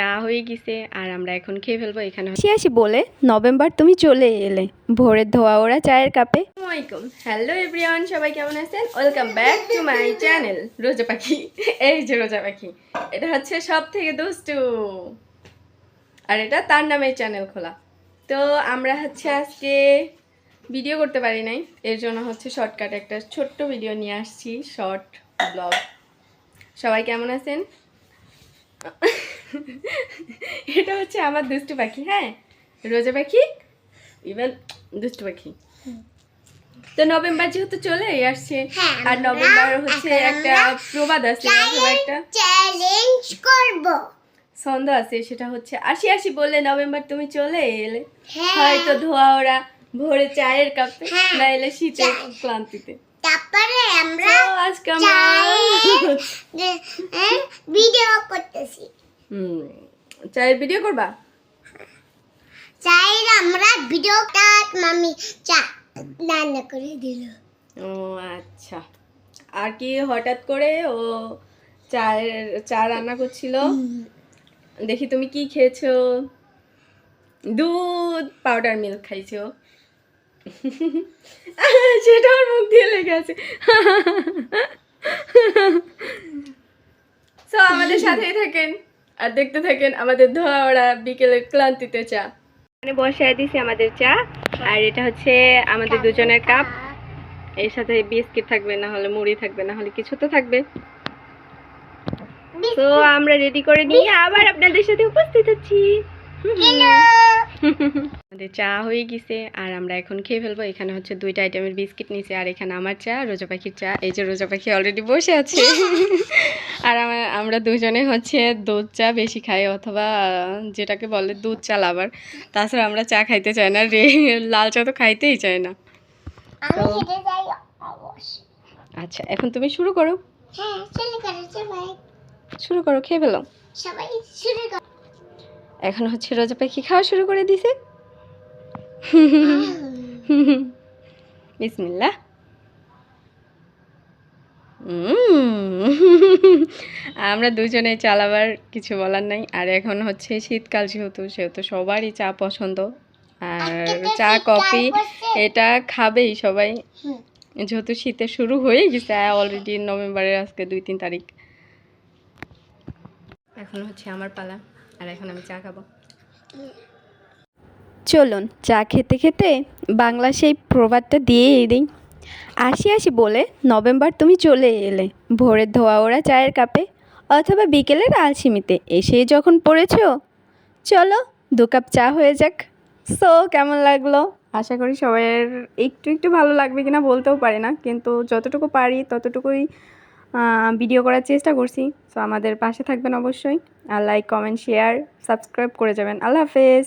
চা হয়ে গেছে আর আমরা এখন খেয়ে ফেলবো। এখানে আসি বলে নভেম্বর তুমি চলে এলে ভোরের ধোয়া ওরা চায়ের কাপে। আসসালামাইকুম, হ্যালো এভরিওয়ান, সবাই কেমন আছেন? Welcome back to my channel রোজা পাখি। এই যে রোজা পাখি, এটা হচ্ছে সব থেকে দুষ্টু, আর এটা তার নামে চ্যানেল খোলা। তো আমরা হচ্ছে আজকে ভিডিও করতে পারি নাই, এর জন্য হচ্ছে শর্টকাট একটা ছোট্ট ভিডিও নিয়ে আসছি, শর্ট ব্লগ। সবাই কেমন আছেন? এটা হচ্ছে আমার দুষ্টু পাখি, হ্যাঁ রোজা পাখি, ইভেন দুষ্টু পাখি। তো নভেম্বর যেহেতু চলে আসছে, আর নভেম্বর হচ্ছে একটা প্রবাদ আছে, একটা চ্যালেঞ্জ করব, ছন্দ আছে, সেটা হচ্ছে আসি আসি বললে নভেম্বর তুমি চলে এলে, হয়তো ধোয়া ওরা ভোরে চায়ের কাপে, না এলে শীতের ক্লান্তিতে। তারপরে আমরা আজকে আমরা ভিডিও করতেছি। চায়ের ভিডিও করবা? চাই আমরা ভিডিওটা মামি চা রান্না করে দিল। ও আচ্ছা, আর কি হঠাৎ করে ও চা রান্না করছিল। দেখি তুমি কি খেয়েছো? দুধ পাউডার মিল্ক খাইছো। সেটা ওর মুখ দিয়ে লেগে আছে। সো আমাদের সাথেই থাকেন আর দেখতে থাকেন আমাদের ধোয়া ওরা বিকেলের ক্লান্তিতে চা। মানে বসায় দিছি আমাদের চা, আর এটা হচ্ছে আমাদের দুজনের কাপ। এর সাথে বিস্কিট থাকবে, না হলে মুড়ি থাকবে, না হলে কিছু তো থাকবে। তো আমরা রেডি করে নিয়ে আবার আপনাদের সাথে উপস্থিত হচ্ছি। আমাদের চা হয়ে গেছে আর আমরা এখন খেয়ে ফেলবো। এখানে হচ্ছে 2টা আইটেমের বিস্কিট নিচে, আর এখানে আমার চা, রোজা পাখির চা। এই যে রোজা পাখি অলরেডি বসে আছে। আর আমরা দুজনে হচ্ছে দুধ চা বেশি খাই, অথবা যেটাকে বলে দুধ চা লাভার। তাছাড়া আমরা চা খাইতে চাই না, লাল চা তো খাইতেই চাই না। আচ্ছা, এখন তুমি শুরু করো। শুরু করো, খেয়ে ফেলো। এখন হচ্ছে রোজা পাখি খাওয়া শুরু করে দিছে। বিসমিল্লাহ। আমরা দুজনে চালাবার কিছু বলার নাই। আর এখন হচ্ছে শীতকাল, সেহেতু সবারই চা পছন্দ, আর চা কফি এটা খাবেই সবাই, যেহেতু শীতে শুরু হয়ে গেছে অলরেডি। নভেম্বরের আজকে 2-3 তারিখ। এখন হচ্ছে আমার পালা, আর এখন আমি চা খাবো। চলুন চা খেতে খেতে বাংলা সেই প্রবাদটা দিয়েই দিই। আসি আসি বলে নভেম্বর তুমি চলে এলে ভোরের ধোয়া ওরা চায়ের কাপে, অথবা বিকেলের আলসিমিতে এসেই যখন পড়েছো, চলো 2 কাপ চা হয়ে যাক। সো কেমন লাগলো? আশা করি সবাইয়ের একটু একটু ভালো লাগবে কিনা বলতেও পারি না, কিন্তু যতটুকু পারি ততটুকুই ভিডিও করার চেষ্টা করছি। সো আমাদের পাশে থাকবেন অবশ্যই, আর লাইক কমেন্ট শেয়ার সাবস্ক্রাইব করে যাবেন। আল্লাহ হাফেজ।